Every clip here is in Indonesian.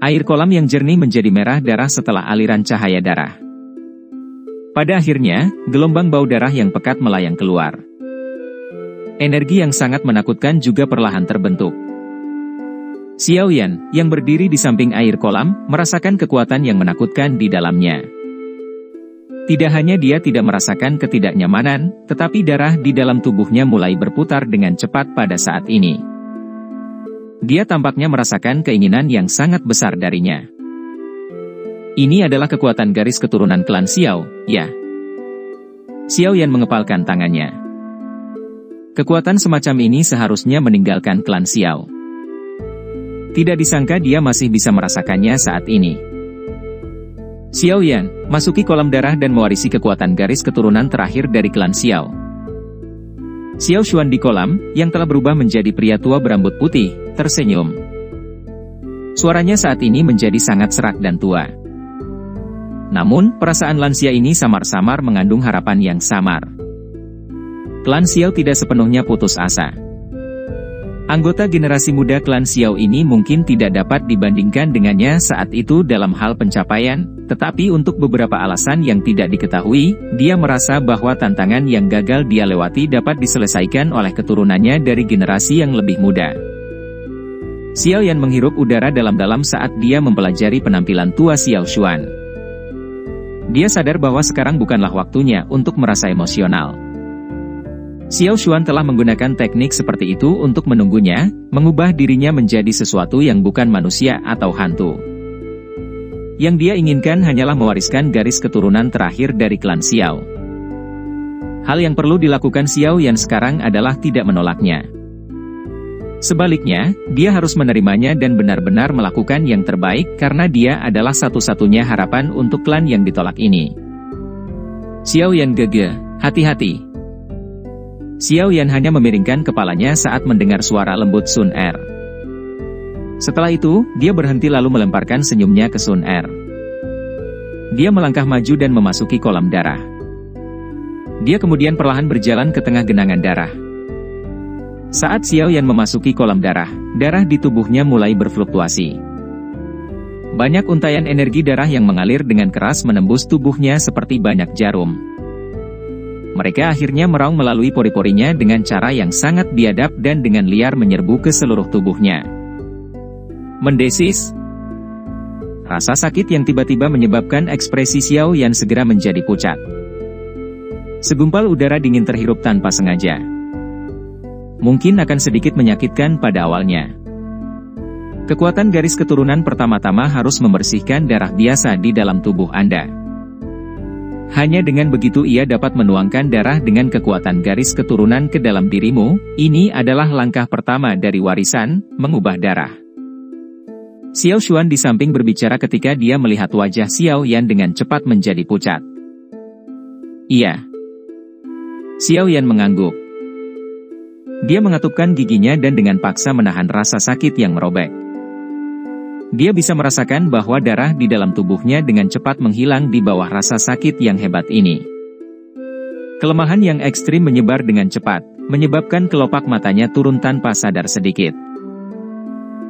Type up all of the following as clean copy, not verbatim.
Air kolam yang jernih menjadi merah darah setelah aliran cahaya darah. Pada akhirnya, gelombang bau darah yang pekat melayang keluar. Energi yang sangat menakutkan juga perlahan terbentuk. Xiaoyan, yang berdiri di samping air kolam, merasakan kekuatan yang menakutkan di dalamnya. Tidak hanya dia tidak merasakan ketidaknyamanan, tetapi darah di dalam tubuhnya mulai berputar dengan cepat pada saat ini. Dia tampaknya merasakan keinginan yang sangat besar darinya. Ini adalah kekuatan garis keturunan klan Xiao, ya. Xiaoyan mengepalkan tangannya. Kekuatan semacam ini seharusnya meninggalkan klan Xiao. Tidak disangka dia masih bisa merasakannya saat ini. Xiaoyan, masuki kolam darah dan mewarisi kekuatan garis keturunan terakhir dari klan Xiao. Xiao Xuan di kolam, yang telah berubah menjadi pria tua berambut putih, tersenyum. Suaranya saat ini menjadi sangat serak dan tua. Namun, perasaan lansia ini samar-samar mengandung harapan yang samar. Klan Xiao tidak sepenuhnya putus asa. Anggota generasi muda klan Xiao ini mungkin tidak dapat dibandingkan dengannya saat itu dalam hal pencapaian, tetapi untuk beberapa alasan yang tidak diketahui, dia merasa bahwa tantangan yang gagal dia lewati dapat diselesaikan oleh keturunannya dari generasi yang lebih muda. Xiaoyan menghirup udara dalam-dalam saat dia mempelajari penampilan tua Xiao Xuan. Dia sadar bahwa sekarang bukanlah waktunya untuk merasa emosional. Xiao Xuan telah menggunakan teknik seperti itu untuk menunggunya, mengubah dirinya menjadi sesuatu yang bukan manusia atau hantu. Yang dia inginkan hanyalah mewariskan garis keturunan terakhir dari klan Xiao. Hal yang perlu dilakukan Xiaoyan sekarang adalah tidak menolaknya. Sebaliknya, dia harus menerimanya dan benar-benar melakukan yang terbaik karena dia adalah satu-satunya harapan untuk klan yang ditolak ini. Xiaoyan gege, hati-hati. Xiaoyan hanya memiringkan kepalanya saat mendengar suara lembut Sun Er. Setelah itu, dia berhenti lalu melemparkan senyumnya ke Sun Er. Dia melangkah maju dan memasuki kolam darah. Dia kemudian perlahan berjalan ke tengah genangan darah. Saat Xiaoyan memasuki kolam darah, darah di tubuhnya mulai berfluktuasi. Banyak untaian energi darah yang mengalir dengan keras menembus tubuhnya seperti banyak jarum. Mereka akhirnya meraung melalui pori-porinya dengan cara yang sangat biadab dan dengan liar menyerbu ke seluruh tubuhnya. Mendesis. Rasa sakit yang tiba-tiba menyebabkan ekspresi Xiaoyan segera menjadi pucat. Segumpal udara dingin terhirup tanpa sengaja. Mungkin akan sedikit menyakitkan pada awalnya. Kekuatan garis keturunan pertama-tama harus membersihkan darah biasa di dalam tubuh Anda. Hanya dengan begitu ia dapat menuangkan darah dengan kekuatan garis keturunan ke dalam dirimu. Ini adalah langkah pertama dari warisan, mengubah darah. Xiao Xuan di samping berbicara ketika dia melihat wajah Xiaoyan dengan cepat menjadi pucat. Iya. Xiaoyan mengangguk. Dia mengatupkan giginya dan dengan paksa menahan rasa sakit yang merobek. Dia bisa merasakan bahwa darah di dalam tubuhnya dengan cepat menghilang di bawah rasa sakit yang hebat ini. Kelemahan yang ekstrim menyebar dengan cepat, menyebabkan kelopak matanya turun tanpa sadar sedikit.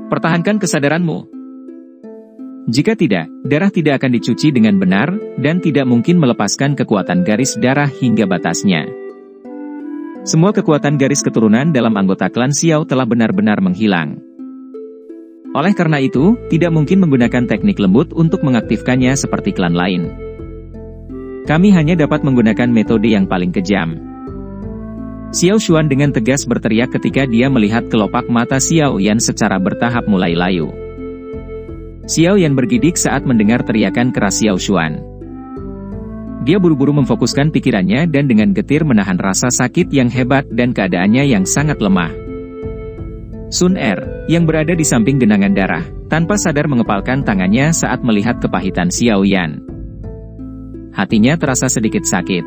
Pertahankan kesadaranmu. Jika tidak, darah tidak akan dicuci dengan benar, dan tidak mungkin melepaskan kekuatan garis darah hingga batasnya. Semua kekuatan garis keturunan dalam anggota klan Xiao telah benar-benar menghilang. Oleh karena itu, tidak mungkin menggunakan teknik lembut untuk mengaktifkannya seperti klan lain. Kami hanya dapat menggunakan metode yang paling kejam. Xiao Xuan dengan tegas berteriak ketika dia melihat kelopak mata Xiaoyan secara bertahap mulai layu. Xiaoyan bergidik saat mendengar teriakan keras Xiao Xuan. Dia buru-buru memfokuskan pikirannya dan dengan getir menahan rasa sakit yang hebat dan keadaannya yang sangat lemah. Sun Er, yang berada di samping genangan darah, tanpa sadar mengepalkan tangannya saat melihat kepahitan Xiaoyan. Hatinya terasa sedikit sakit.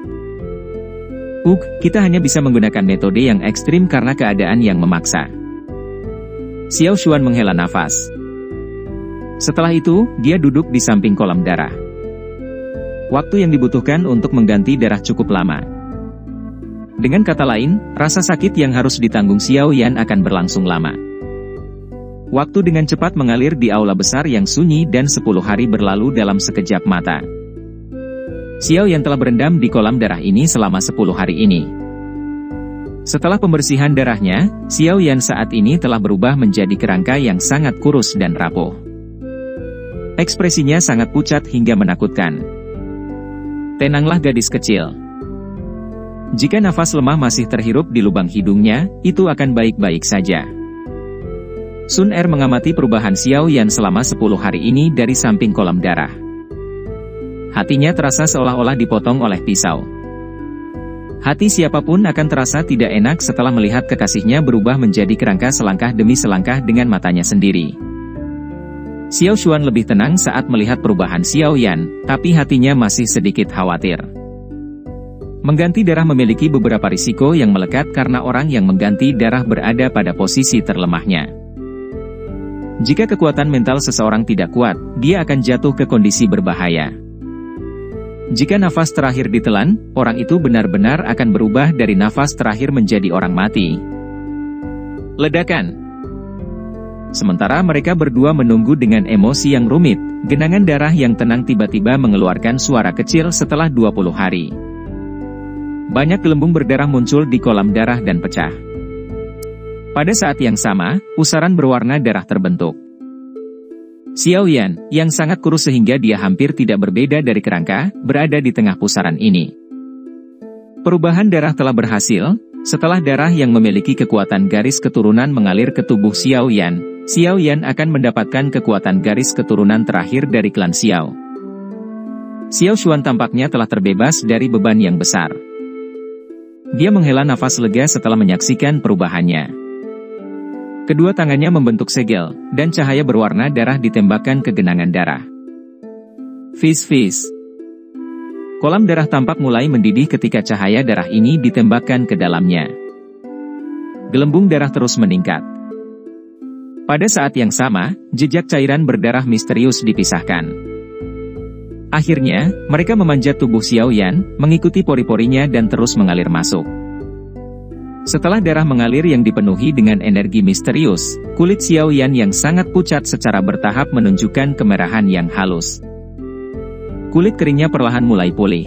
Kita hanya bisa menggunakan metode yang ekstrim karena keadaan yang memaksa. Xiao Xuan menghela nafas. Setelah itu, dia duduk di samping kolam darah. Waktu yang dibutuhkan untuk mengganti darah cukup lama. Dengan kata lain, rasa sakit yang harus ditanggung Xiaoyan akan berlangsung lama. Waktu dengan cepat mengalir di aula besar yang sunyi dan 10 hari berlalu dalam sekejap mata. Xiao Yan telah berendam di kolam darah ini selama 10 hari ini. Setelah pembersihan darahnya, Xiao Yan saat ini telah berubah menjadi kerangka yang sangat kurus dan rapuh. Ekspresinya sangat pucat hingga menakutkan. Tenanglah gadis kecil. Jika nafas lemah masih terhirup di lubang hidungnya, itu akan baik-baik saja. Sun Er mengamati perubahan Xiao Yan selama 10 hari ini dari samping kolam darah. Hatinya terasa seolah-olah dipotong oleh pisau. Hati siapapun akan terasa tidak enak setelah melihat kekasihnya berubah menjadi kerangka selangkah demi selangkah dengan matanya sendiri. Xiao Xuan lebih tenang saat melihat perubahan Xiao Yan, tapi hatinya masih sedikit khawatir. Mengganti darah memiliki beberapa risiko yang melekat karena orang yang mengganti darah berada pada posisi terlemahnya. Jika kekuatan mental seseorang tidak kuat, dia akan jatuh ke kondisi berbahaya. Jika nafas terakhir ditelan, orang itu benar-benar akan berubah dari nafas terakhir menjadi orang mati. Ledakan. Sementara mereka berdua menunggu dengan emosi yang rumit, genangan darah yang tenang tiba-tiba mengeluarkan suara kecil setelah 20 hari. Banyak gelembung berdarah muncul di kolam darah dan pecah. Pada saat yang sama, pusaran berwarna darah terbentuk. Xiao Yan, yang sangat kurus sehingga dia hampir tidak berbeda dari kerangka, berada di tengah pusaran ini. Perubahan darah telah berhasil. Setelah darah yang memiliki kekuatan garis keturunan mengalir ke tubuh Xiao Yan akan mendapatkan kekuatan garis keturunan terakhir dari klan Xiao. Xiao Xuan tampaknya telah terbebas dari beban yang besar. Dia menghela nafas lega setelah menyaksikan perubahannya. Kedua tangannya membentuk segel, dan cahaya berwarna darah ditembakkan ke genangan darah. Fizz-fizz. Kolam darah tampak mulai mendidih ketika cahaya darah ini ditembakkan ke dalamnya. Gelembung darah terus meningkat. Pada saat yang sama, jejak cairan berdarah misterius dipisahkan. Akhirnya, mereka memanjat tubuh Xiao Yan, mengikuti pori-porinya dan terus mengalir masuk. Setelah darah mengalir yang dipenuhi dengan energi misterius, kulit Xiao Yan yang sangat pucat secara bertahap menunjukkan kemerahan yang halus. Kulit keringnya perlahan mulai pulih.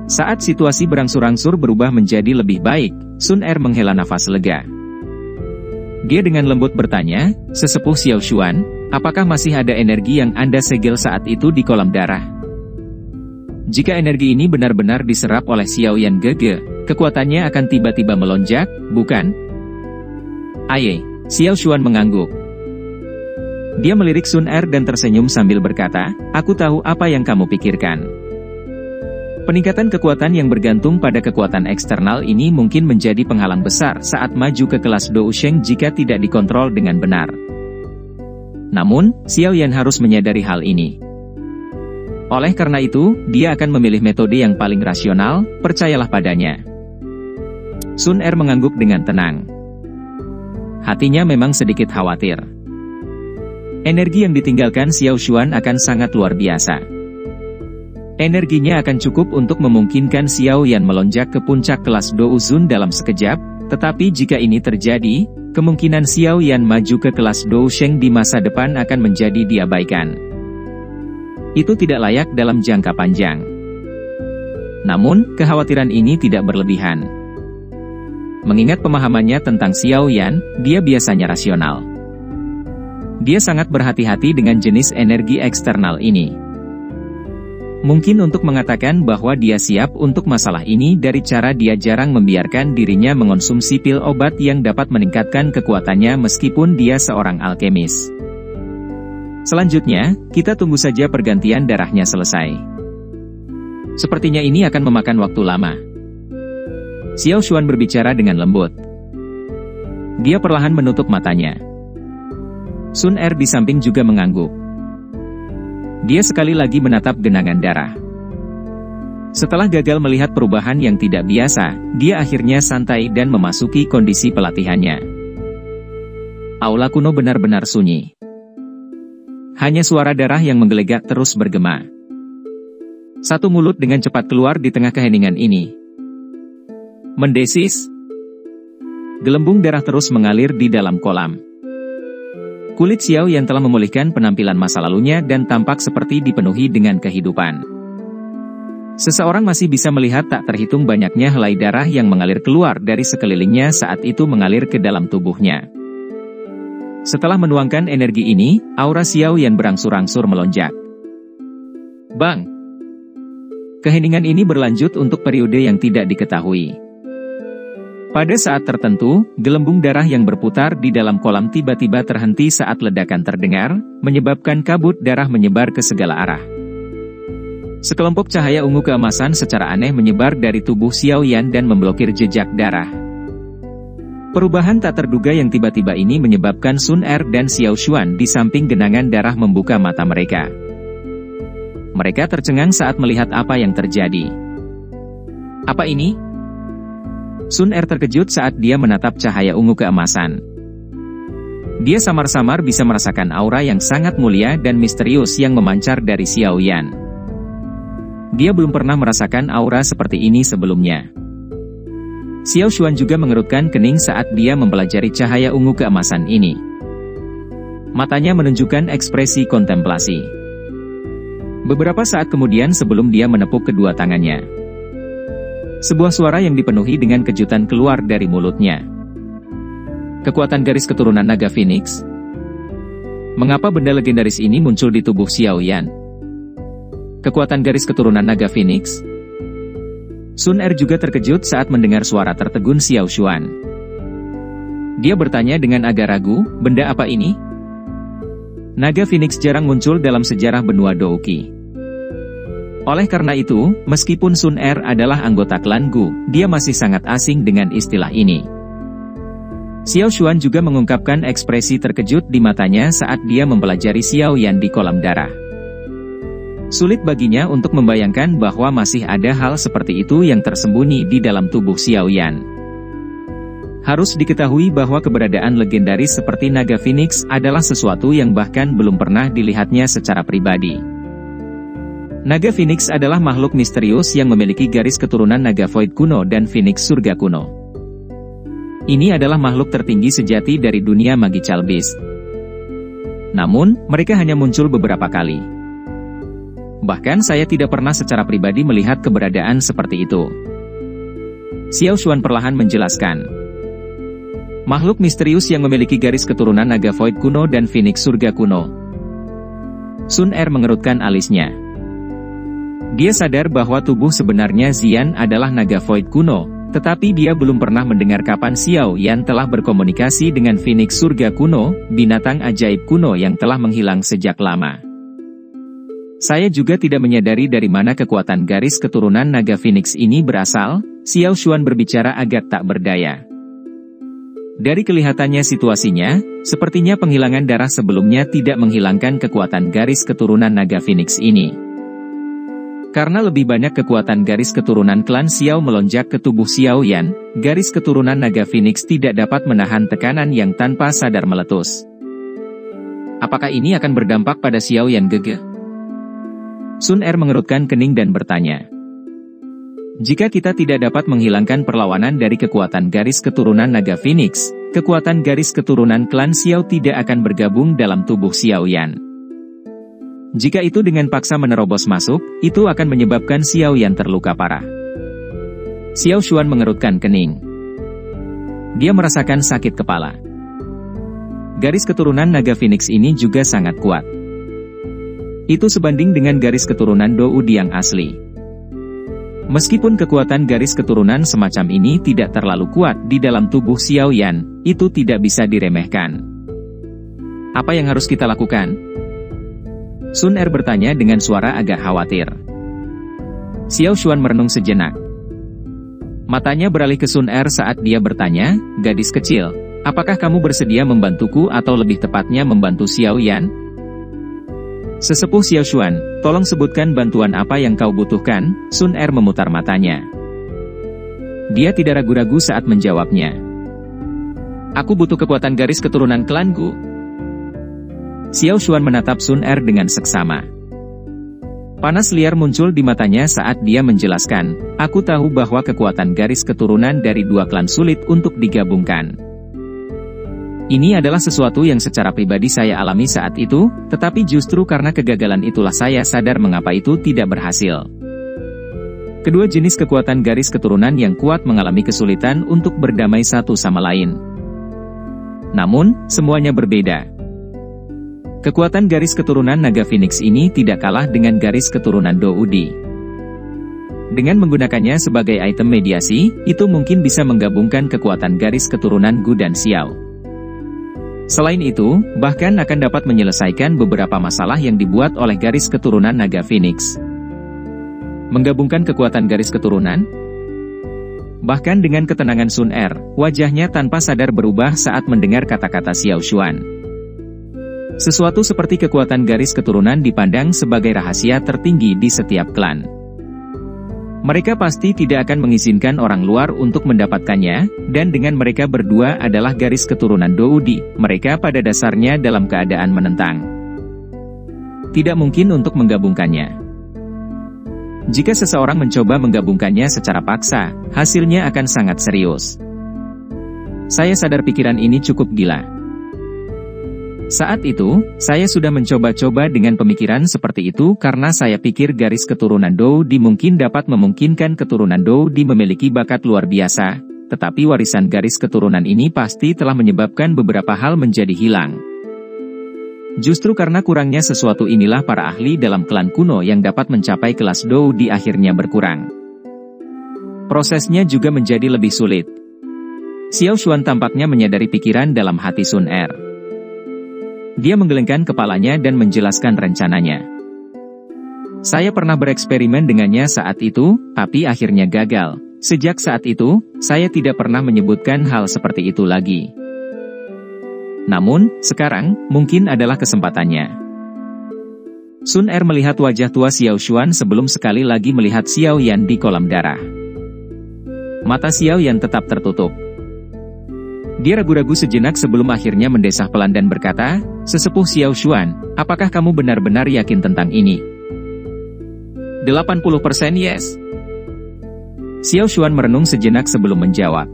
Saat situasi berangsur-angsur berubah menjadi lebih baik, Sun Er menghela nafas lega. Dia dengan lembut bertanya, "Sesepuh Xiao Xuan, apakah masih ada energi yang Anda segel saat itu di kolam darah?" Jika energi ini benar-benar diserap oleh Xiao Yan Gege, kekuatannya akan tiba-tiba melonjak, bukan? Aye, Xiao Xuan mengangguk. Dia melirik Sun Er dan tersenyum sambil berkata, "Aku tahu apa yang kamu pikirkan." Peningkatan kekuatan yang bergantung pada kekuatan eksternal ini mungkin menjadi penghalang besar saat maju ke kelas Dou Sheng jika tidak dikontrol dengan benar. Namun, Xiao Yan harus menyadari hal ini. Oleh karena itu, dia akan memilih metode yang paling rasional, percayalah padanya. Sun Er mengangguk dengan tenang. Hatinya memang sedikit khawatir. Energi yang ditinggalkan Xiao Xuan akan sangat luar biasa. Energinya akan cukup untuk memungkinkan Xiao Yan melonjak ke puncak kelas Dou Zun dalam sekejap, tetapi jika ini terjadi, kemungkinan Xiao Yan maju ke kelas Dou Sheng di masa depan akan menjadi diabaikan. Itu tidak layak dalam jangka panjang. Namun, kekhawatiran ini tidak berlebihan. Mengingat pemahamannya tentang Xiao Yan, dia biasanya rasional. Dia sangat berhati-hati dengan jenis energi eksternal ini. Mungkin untuk mengatakan bahwa dia siap untuk masalah ini dari cara dia jarang membiarkan dirinya mengonsumsi pil obat yang dapat meningkatkan kekuatannya meskipun dia seorang alkemis. Selanjutnya, kita tunggu saja pergantian darahnya selesai. Sepertinya ini akan memakan waktu lama. Xiao Xuan berbicara dengan lembut. Dia perlahan menutup matanya. Sun Er di samping juga mengangguk. Dia sekali lagi menatap genangan darah. Setelah gagal melihat perubahan yang tidak biasa, dia akhirnya santai dan memasuki kondisi pelatihannya. Aula kuno benar-benar sunyi. Hanya suara darah yang menggelegar terus bergema. Satu mulut dengan cepat keluar di tengah keheningan ini. Mendesis. Gelembung darah terus mengalir di dalam kolam. Kulit Xiao Yan telah memulihkan penampilan masa lalunya dan tampak seperti dipenuhi dengan kehidupan. Seseorang masih bisa melihat tak terhitung banyaknya helai darah yang mengalir keluar dari sekelilingnya saat itu mengalir ke dalam tubuhnya. Setelah menuangkan energi ini, aura Xiao Yan berangsur-angsur melonjak. Bang! Keheningan ini berlanjut untuk periode yang tidak diketahui. Pada saat tertentu, gelembung darah yang berputar di dalam kolam tiba-tiba terhenti saat ledakan terdengar, menyebabkan kabut darah menyebar ke segala arah. Sekelompok cahaya ungu keemasan secara aneh menyebar dari tubuh Xiao Yan dan memblokir jejak darah. Perubahan tak terduga yang tiba-tiba ini menyebabkan Sun Er dan Xiao Xuan di samping genangan darah membuka mata mereka. Mereka tercengang saat melihat apa yang terjadi. Apa ini? Sun Er terkejut saat dia menatap cahaya ungu keemasan. Dia samar-samar bisa merasakan aura yang sangat mulia dan misterius yang memancar dari Xiao Yan. Dia belum pernah merasakan aura seperti ini sebelumnya. Xiao Xuan juga mengerutkan kening saat dia mempelajari cahaya ungu keemasan ini. Matanya menunjukkan ekspresi kontemplasi. Beberapa saat kemudian sebelum dia menepuk kedua tangannya, sebuah suara yang dipenuhi dengan kejutan keluar dari mulutnya. Kekuatan garis keturunan naga Phoenix. Mengapa benda legendaris ini muncul di tubuh Xiao Yan? Kekuatan garis keturunan naga Phoenix. Sun Er juga terkejut saat mendengar suara tertegun Xiao Xuan. Dia bertanya dengan agak ragu, benda apa ini? Naga Phoenix jarang muncul dalam sejarah benua Douki. Oleh karena itu, meskipun Sun Er adalah anggota klan Gu, dia masih sangat asing dengan istilah ini. Xiao Xuan juga mengungkapkan ekspresi terkejut di matanya saat dia mempelajari Xiao Yan di kolam darah. Sulit baginya untuk membayangkan bahwa masih ada hal seperti itu yang tersembunyi di dalam tubuh Xiao Yan. Harus diketahui bahwa keberadaan legendaris seperti naga Phoenix adalah sesuatu yang bahkan belum pernah dilihatnya secara pribadi. Naga Phoenix adalah makhluk misterius yang memiliki garis keturunan naga Void kuno dan Phoenix surga kuno. Ini adalah makhluk tertinggi sejati dari dunia Magical Beast. Namun, mereka hanya muncul beberapa kali. Bahkan saya tidak pernah secara pribadi melihat keberadaan seperti itu. Xiao Xuan perlahan menjelaskan. Makhluk misterius yang memiliki garis keturunan naga Void kuno dan Phoenix surga kuno. Sun Er mengerutkan alisnya. Dia sadar bahwa tubuh sebenarnya Xian adalah naga Void kuno, tetapi dia belum pernah mendengar kapan Xiao Yan telah berkomunikasi dengan Phoenix surga kuno, binatang ajaib kuno yang telah menghilang sejak lama. Saya juga tidak menyadari dari mana kekuatan garis keturunan naga Phoenix ini berasal. Xiao Xuan berbicara agak tak berdaya. Dari kelihatannya situasinya, sepertinya penghilangan darah sebelumnya tidak menghilangkan kekuatan garis keturunan naga Phoenix ini. Karena lebih banyak kekuatan garis keturunan klan Xiao melonjak ke tubuh Xiao Yan, garis keturunan naga Phoenix tidak dapat menahan tekanan yang tanpa sadar meletus. Apakah ini akan berdampak pada Xiao Yan gege? Sun Er mengerutkan kening dan bertanya. Jika kita tidak dapat menghilangkan perlawanan dari kekuatan garis keturunan naga Phoenix, kekuatan garis keturunan klan Xiao tidak akan bergabung dalam tubuh Xiao Yan. Jika itu dengan paksa menerobos masuk, itu akan menyebabkan Xiao Yan terluka parah. Xiao Xuan mengerutkan kening. Dia merasakan sakit kepala. Garis keturunan naga Phoenix ini juga sangat kuat. Itu sebanding dengan garis keturunan Dou yang asli. Meskipun kekuatan garis keturunan semacam ini tidak terlalu kuat di dalam tubuh Xiao Yan, itu tidak bisa diremehkan. Apa yang harus kita lakukan? Sun Er bertanya dengan suara agak khawatir. Xiao Xuan merenung sejenak. Matanya beralih ke Sun Er saat dia bertanya, gadis kecil, apakah kamu bersedia membantuku atau lebih tepatnya membantu Xiao Yan? Sesepuh Xiao Xuan, tolong sebutkan bantuan apa yang kau butuhkan. Sun Er memutar matanya. Dia tidak ragu-ragu saat menjawabnya. Aku butuh kekuatan garis keturunan klanku. Xiao Xuan menatap Sun Er dengan seksama. Panas liar muncul di matanya saat dia menjelaskan, aku tahu bahwa kekuatan garis keturunan dari dua klan sulit untuk digabungkan. Ini adalah sesuatu yang secara pribadi saya alami saat itu, tetapi justru karena kegagalan itulah saya sadar mengapa itu tidak berhasil. Kedua jenis kekuatan garis keturunan yang kuat mengalami kesulitan untuk berdamai satu sama lain. Namun, semuanya berbeda. Kekuatan garis keturunan naga Phoenix ini tidak kalah dengan garis keturunan Doudi. Dengan menggunakannya sebagai item mediasi, itu mungkin bisa menggabungkan kekuatan garis keturunan Gu dan Xiao. Selain itu, bahkan akan dapat menyelesaikan beberapa masalah yang dibuat oleh garis keturunan naga Phoenix. Menggabungkan kekuatan garis keturunan. Bahkan dengan ketenangan Sun Er, wajahnya tanpa sadar berubah saat mendengar kata-kata Xiao Xuan. Sesuatu seperti kekuatan garis keturunan dipandang sebagai rahasia tertinggi di setiap klan. Mereka pasti tidak akan mengizinkan orang luar untuk mendapatkannya, dan dengan mereka berdua adalah garis keturunan Doudi, mereka pada dasarnya dalam keadaan menentang. Tidak mungkin untuk menggabungkannya. Jika seseorang mencoba menggabungkannya secara paksa, hasilnya akan sangat serius. Saya sadar pikiran ini cukup gila. Saat itu, saya sudah mencoba-coba dengan pemikiran seperti itu karena saya pikir garis keturunan Doudi mungkin dapat memungkinkan keturunan Doudi memiliki bakat luar biasa, tetapi warisan garis keturunan ini pasti telah menyebabkan beberapa hal menjadi hilang. Justru karena kurangnya sesuatu inilah para ahli dalam klan kuno yang dapat mencapai kelas Doudi akhirnya berkurang. Prosesnya juga menjadi lebih sulit. Xiao Xuan tampaknya menyadari pikiran dalam hati Sun Er. Dia menggelengkan kepalanya dan menjelaskan rencananya. Saya pernah bereksperimen dengannya saat itu, tapi akhirnya gagal. Sejak saat itu, saya tidak pernah menyebutkan hal seperti itu lagi. Namun, sekarang, mungkin adalah kesempatannya. Sun Er melihat wajah tua Xiao Xuan sebelum sekali lagi melihat Xiao Yan di kolam darah. Mata Xiao Yan tetap tertutup. Dia ragu-ragu sejenak sebelum akhirnya mendesah pelan dan berkata, "Sesepuh Xiao Xuan, apakah kamu benar-benar yakin tentang ini?" 80% yes. Xiao Xuan merenung sejenak sebelum menjawab.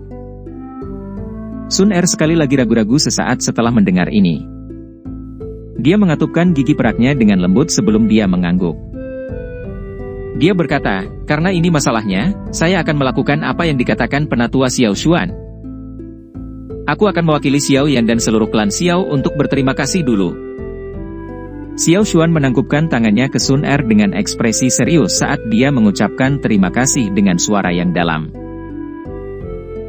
Sun Er sekali lagi ragu-ragu sesaat setelah mendengar ini. Dia mengatupkan gigi peraknya dengan lembut sebelum dia mengangguk. Dia berkata, "Karena ini masalahnya, saya akan melakukan apa yang dikatakan penatua Xiao Xuan. Aku akan mewakili Xiao Yan dan seluruh klan Xiao untuk berterima kasih dulu." Xiao Xuan menangkupkan tangannya ke Sun Er dengan ekspresi serius saat dia mengucapkan terima kasih dengan suara yang dalam.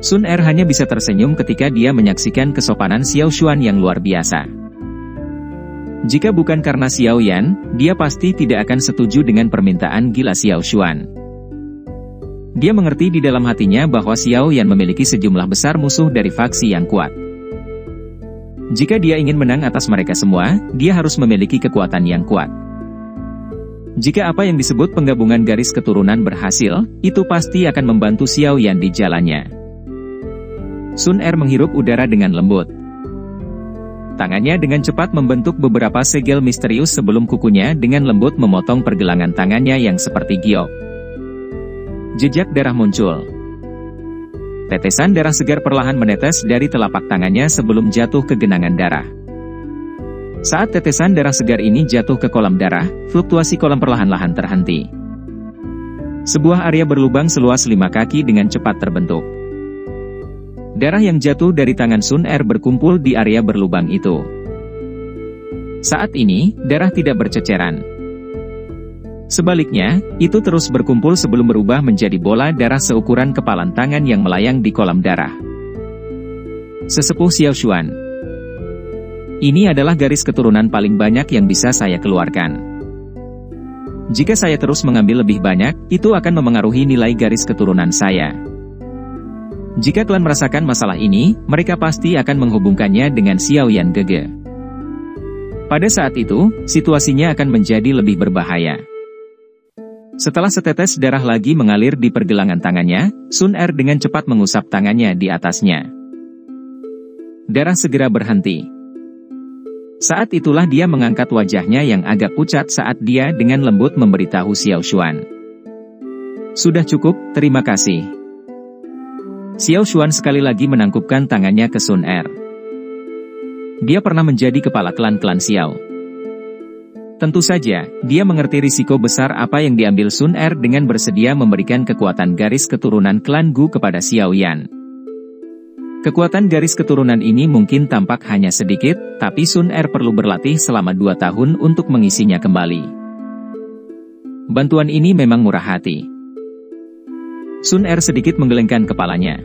Sun Er hanya bisa tersenyum ketika dia menyaksikan kesopanan Xiao Xuan yang luar biasa. Jika bukan karena Xiao Yan, dia pasti tidak akan setuju dengan permintaan gila Xiao Xuan. Dia mengerti di dalam hatinya bahwa Xiao Yan memiliki sejumlah besar musuh dari faksi yang kuat. Jika dia ingin menang atas mereka semua, dia harus memiliki kekuatan yang kuat. Jika apa yang disebut penggabungan garis keturunan berhasil, itu pasti akan membantu Xiao Yan di jalannya. Sun Er menghirup udara dengan lembut. Tangannya dengan cepat membentuk beberapa segel misterius sebelum kukunya dengan lembut memotong pergelangan tangannya yang seperti giok. Jejak darah muncul. Tetesan darah segar perlahan menetes dari telapak tangannya sebelum jatuh ke genangan darah. Saat tetesan darah segar ini jatuh ke kolam darah, fluktuasi kolam perlahan-lahan terhenti. Sebuah area berlubang seluas 5 kaki dengan cepat terbentuk. Darah yang jatuh dari tangan Sun Er berkumpul di area berlubang itu. Saat ini, darah tidak berceceran. Sebaliknya, itu terus berkumpul sebelum berubah menjadi bola darah seukuran kepalan tangan yang melayang di kolam darah. Sesepuh Xiao Xuan. Ini adalah garis keturunan paling banyak yang bisa saya keluarkan. Jika saya terus mengambil lebih banyak, itu akan memengaruhi nilai garis keturunan saya. Jika klan merasakan masalah ini, mereka pasti akan menghubungkannya dengan Xiao Yan Gege. Pada saat itu, situasinya akan menjadi lebih berbahaya. Setelah setetes darah lagi mengalir di pergelangan tangannya, Sun Er dengan cepat mengusap tangannya di atasnya. Darah segera berhenti. Saat itulah dia mengangkat wajahnya yang agak pucat saat dia dengan lembut memberitahu Xiao Xuan. "Sudah cukup, terima kasih." Xiao Xuan sekali lagi menangkupkan tangannya ke Sun Er. Dia pernah menjadi kepala klan-klan Xiao. Tentu saja, dia mengerti risiko besar apa yang diambil Sun Er dengan bersedia memberikan kekuatan garis keturunan klan Gu kepada Xiao Yan. Kekuatan garis keturunan ini mungkin tampak hanya sedikit, tapi Sun Er perlu berlatih selama 2 tahun untuk mengisinya kembali. Bantuan ini memang murah hati. Sun Er sedikit menggelengkan kepalanya.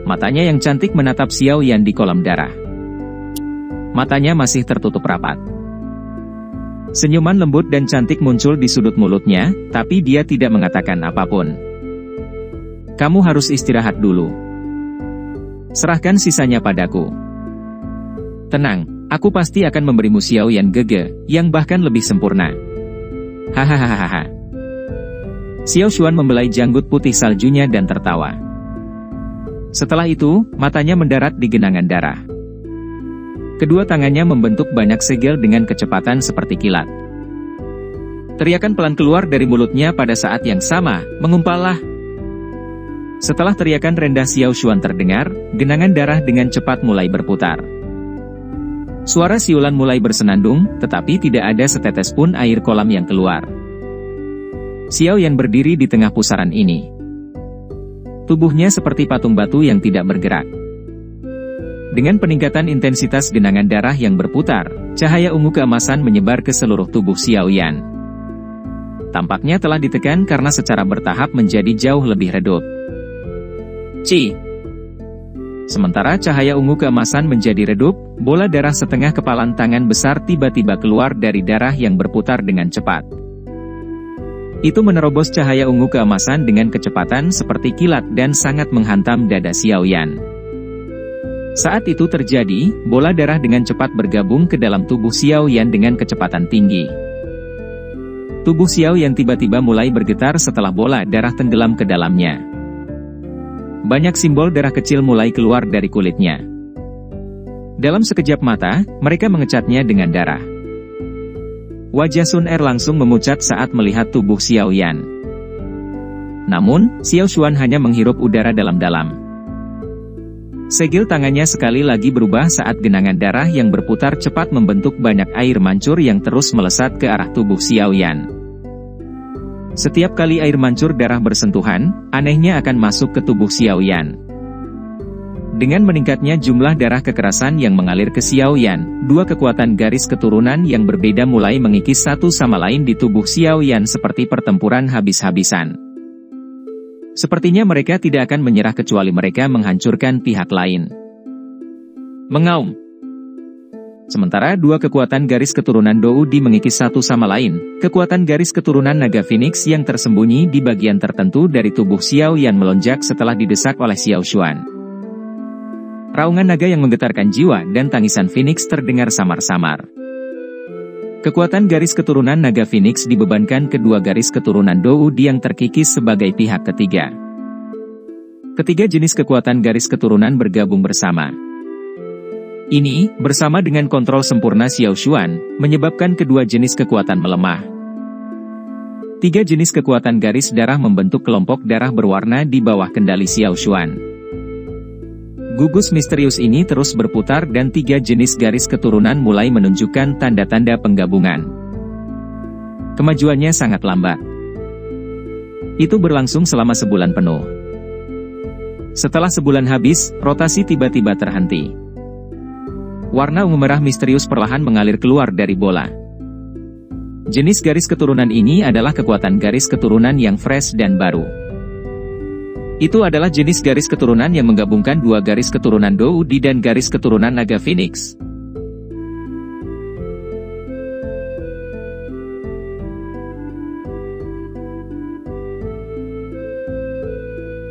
Matanya yang cantik menatap Xiao Yan di kolam darah. Matanya masih tertutup rapat. Senyuman lembut dan cantik muncul di sudut mulutnya, tapi dia tidak mengatakan apapun. Kamu harus istirahat dulu. Serahkan sisanya padaku. Tenang, aku pasti akan memberimu Xiao Yan Gege, yang bahkan lebih sempurna. Hahaha. Xiao Xuan membelai janggut putih saljunya dan tertawa. Setelah itu, matanya mendarat di genangan darah. Kedua tangannya membentuk banyak segel dengan kecepatan seperti kilat. Teriakan pelan keluar dari mulutnya pada saat yang sama, mengumpallah. Setelah teriakan rendah Xiao Xuan terdengar, genangan darah dengan cepat mulai berputar. Suara siulan mulai bersenandung, tetapi tidak ada setetes pun air kolam yang keluar. Xiao Yan berdiri di tengah pusaran ini. Tubuhnya seperti patung batu yang tidak bergerak. Dengan peningkatan intensitas genangan darah yang berputar, cahaya ungu keemasan menyebar ke seluruh tubuh Xiao Yan. Tampaknya telah ditekan karena secara bertahap menjadi jauh lebih redup. Sementara cahaya ungu keemasan menjadi redup, bola darah setengah kepalan tangan besar tiba-tiba keluar dari darah yang berputar dengan cepat. Itu menerobos cahaya ungu keemasan dengan kecepatan seperti kilat dan sangat menghantam dada Xiao Yan. Saat itu terjadi, bola darah dengan cepat bergabung ke dalam tubuh Xiao Yan dengan kecepatan tinggi. Tubuh Xiao Yan tiba-tiba mulai bergetar setelah bola darah tenggelam ke dalamnya. Banyak simbol darah kecil mulai keluar dari kulitnya. Dalam sekejap mata, mereka mengecatnya dengan darah. Wajah Sun Er langsung memucat saat melihat tubuh Xiao Yan. Namun, Xiao Xuan hanya menghirup udara dalam-dalam. Segel tangannya sekali lagi berubah saat genangan darah yang berputar cepat membentuk banyak air mancur yang terus melesat ke arah tubuh Xiao Yan. Setiap kali air mancur darah bersentuhan, anehnya akan masuk ke tubuh Xiao Yan. Dengan meningkatnya jumlah darah kekerasan yang mengalir ke Xiao Yan, dua kekuatan garis keturunan yang berbeda mulai mengikis satu sama lain di tubuh Xiao Yan seperti pertempuran habis-habisan. Sepertinya mereka tidak akan menyerah kecuali mereka menghancurkan pihak lain. Mengaum. Sementara dua kekuatan garis keturunan Doudi mengikis satu sama lain, kekuatan garis keturunan naga Phoenix yang tersembunyi di bagian tertentu dari tubuh Xiao Yan melonjak setelah didesak oleh Xiao Xuan. Raungan naga yang menggetarkan jiwa dan tangisan Phoenix terdengar samar-samar. Kekuatan garis keturunan naga Phoenix dibebankan kedua garis keturunan Doudi yang terkikis sebagai pihak ketiga. Ketiga jenis kekuatan garis keturunan bergabung bersama. Ini, bersama dengan kontrol sempurna Xiao Xuan, menyebabkan kedua jenis kekuatan melemah. Tiga jenis kekuatan garis darah membentuk kelompok darah berwarna di bawah kendali Xiao Xuan. Gugus misterius ini terus berputar dan tiga jenis garis keturunan mulai menunjukkan tanda-tanda penggabungan. Kemajuannya sangat lambat. Itu berlangsung selama sebulan penuh. Setelah sebulan habis, rotasi tiba-tiba terhenti. Warna ungu merah misterius perlahan mengalir keluar dari bola. Jenis garis keturunan ini adalah kekuatan garis keturunan yang fresh dan baru. Itu adalah jenis garis keturunan yang menggabungkan dua garis keturunan Doudi dan garis keturunan naga Phoenix.